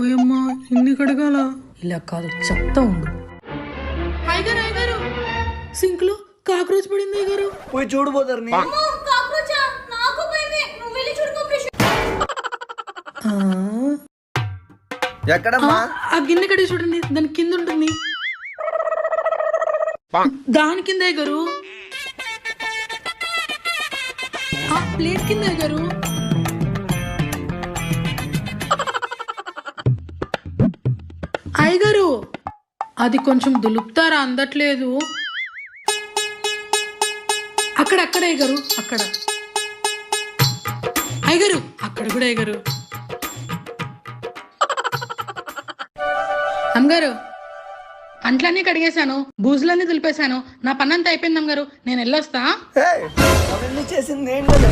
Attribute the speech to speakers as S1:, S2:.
S1: ఓయమ్మా ఇన్ని కడగాల ఇలా కాదు చెత్త ఉండు. అయ్యగారు అయ్యగారు సింక్ లో కాక్రోచ్ పడింది అయ్యగారు.
S2: పోయి చూడబోతారు ఎక్కడమ్మా?
S1: ఆ గిన్నె కడిగి చూడండి, దాని కింద ఉంటుంది. దాని కింద అయ్యగారు, ఆ ప్లేట్ కింద అయ్యగారు. అయ్యగారు అది కొంచెం దులుపుతారా, అందట్లేదు. అక్కడ అక్కడ అయ్యగారు, అక్కడ అయ్యగారు, అక్కడ కూడా అయ్యగారు. అమ్మగారు అంట్లన్నీ కడిగేశాను, బూజులన్నీ దులిపేశాను, నా పని అంతా అయిపోయింది అమ్మగారు, నేను వెళ్ళొస్తా.
S2: అవన్నీ చేసింది ఏంటంటే